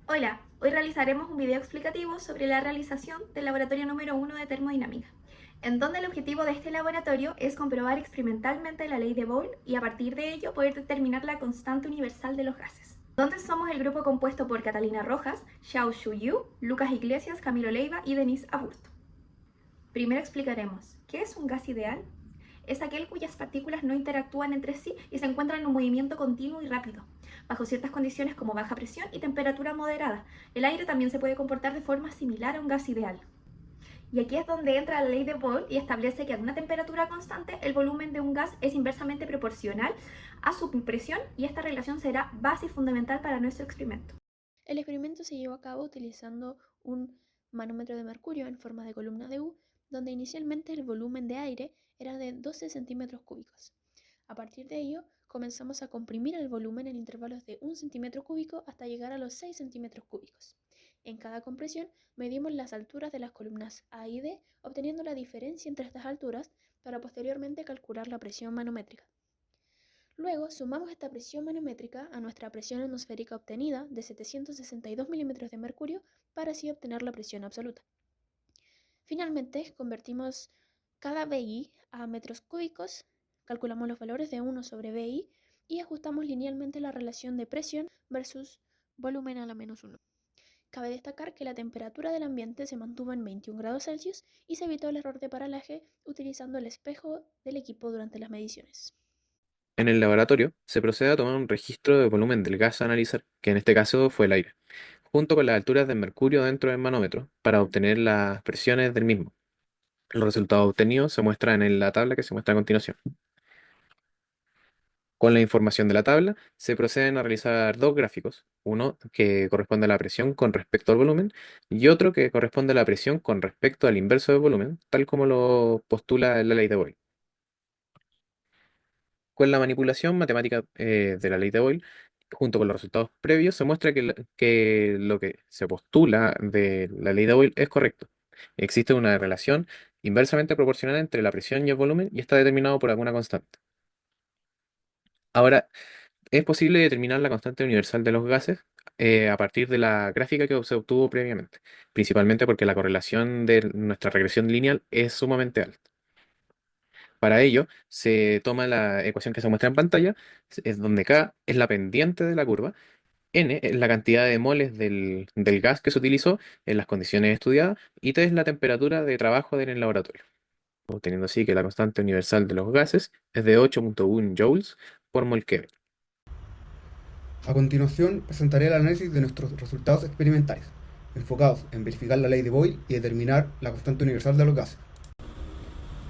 Hola, hoy realizaremos un video explicativo sobre la realización del laboratorio número 1 de termodinámica, en donde el objetivo de este laboratorio es comprobar experimentalmente la ley de Boole y a partir de ello poder determinar la constante universal de los gases. Entonces somos el grupo compuesto por Catalina Rojas, Xiao Shu Yu, Lucas Iglesias, Camilo Leiva y Denise Aburto. Primero explicaremos, ¿qué es un gas ideal? Es aquel cuyas partículas no interactúan entre sí y se encuentran en un movimiento continuo y rápido, bajo ciertas condiciones como baja presión y temperatura moderada. El aire también se puede comportar de forma similar a un gas ideal. Y aquí es donde entra la ley de Boole y establece que a una temperatura constante el volumen de un gas es inversamente proporcional a su presión y esta relación será base fundamental para nuestro experimento. El experimento se llevó a cabo utilizando un manómetro de mercurio en forma de columna de U, donde inicialmente el volumen de aire era de 12 centímetros cúbicos. A partir de ello, comenzamos a comprimir el volumen en intervalos de 1 centímetro cúbico hasta llegar a los 6 centímetros cúbicos. En cada compresión medimos las alturas de las columnas A y D, obteniendo la diferencia entre estas alturas para posteriormente calcular la presión manométrica. Luego sumamos esta presión manométrica a nuestra presión atmosférica obtenida de 762 milímetros de mercurio para así obtener la presión absoluta. Finalmente, convertimos cada BI a metros cúbicos, calculamos los valores de 1 sobre BI y ajustamos linealmente la relación de presión versus volumen a la menos 1. Cabe destacar que la temperatura del ambiente se mantuvo en 21 grados Celsius y se evitó el error de paralaje utilizando el espejo del equipo durante las mediciones. En el laboratorio se procede a tomar un registro del volumen del gas a analizar, que en este caso fue el aire, junto con las alturas de mercurio dentro del manómetro, para obtener las presiones del mismo. Los resultados obtenidos se muestran en la tabla que se muestra a continuación. Con la información de la tabla se proceden a realizar dos gráficos, uno que corresponde a la presión con respecto al volumen y otro que corresponde a la presión con respecto al inverso del volumen, tal como lo postula la ley de Boyle. Con la manipulación matemática de la ley de Boyle, junto con los resultados previos, se muestra que lo que se postula de la ley de Boyle es correcto. Existe una relación inversamente proporcional entre la presión y el volumen y está determinado por alguna constante. Ahora, es posible determinar la constante universal de los gases a partir de la gráfica que se obtuvo previamente, principalmente porque la correlación de nuestra regresión lineal es sumamente alta. Para ello, se toma la ecuación que se muestra en pantalla, es donde K es la pendiente de la curva, N es la cantidad de moles del gas que se utilizó en las condiciones estudiadas y T es la temperatura de trabajo en el laboratorio, obteniendo así que la constante universal de los gases es de 8,1 joules por mol Kelvin. A continuación, presentaré el análisis de nuestros resultados experimentales, enfocados en verificar la ley de Boyle y determinar la constante universal de los gases.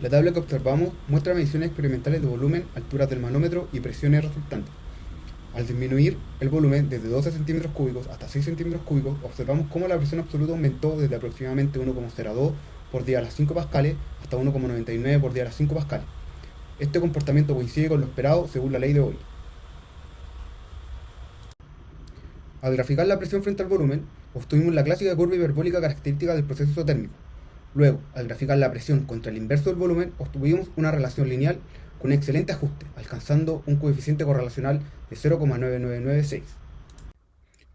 La tabla que observamos muestra mediciones experimentales de volumen, alturas del manómetro y presiones resultantes. Al disminuir el volumen desde 12 centímetros cúbicos hasta 6 centímetros cúbicos, observamos cómo la presión absoluta aumentó desde aproximadamente 1,02 por día a las 5 pascales hasta 1,99 por día a las 5 pascales. Este comportamiento coincide con lo esperado según la ley de Boyle. Al graficar la presión frente al volumen, obtuvimos la clásica curva hiperbólica característica del proceso isotérmico. Luego, al graficar la presión contra el inverso del volumen, obtuvimos una relación lineal con un excelente ajuste, alcanzando un coeficiente correlacional de 0,9996.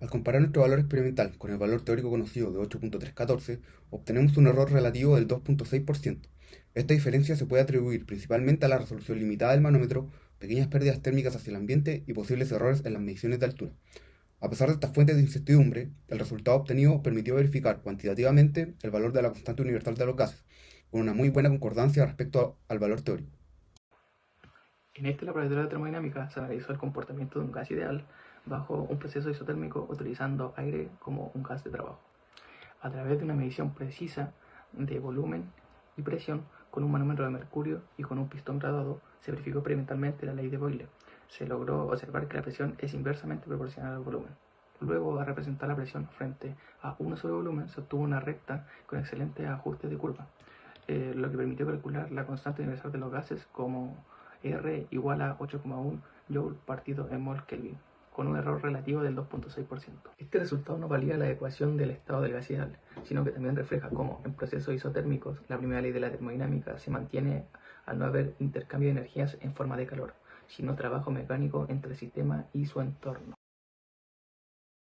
Al comparar nuestro valor experimental con el valor teórico conocido de 8,314, obtenemos un error relativo del 2,6%. Esta diferencia se puede atribuir principalmente a la resolución limitada del manómetro, pequeñas pérdidas térmicas hacia el ambiente y posibles errores en las mediciones de altura. A pesar de estas fuentes de incertidumbre, el resultado obtenido permitió verificar cuantitativamente el valor de la constante universal de los gases, con una muy buena concordancia respecto al valor teórico. En este laboratorio de termodinámica se analizó el comportamiento de un gas ideal bajo un proceso isotérmico utilizando aire como un gas de trabajo. A través de una medición precisa de volumen y presión con un manómetro de mercurio y con un pistón graduado, se verificó experimentalmente la ley de Boyle. Se logró observar que la presión es inversamente proporcional al volumen. Luego, a representar la presión frente a uno sobre volumen, se obtuvo una recta con excelentes ajustes de curva, lo que permitió calcular la constante universal de los gases como R igual a 8,1 Joule partido en mol Kelvin, con un error relativo del 2,6%. Este resultado no valida la ecuación del estado del gas ideal, sino que también refleja cómo en procesos isotérmicos la primera ley de la termodinámica se mantiene al no haber intercambio de energías en forma de calor, sino trabajo mecánico entre el sistema y su entorno.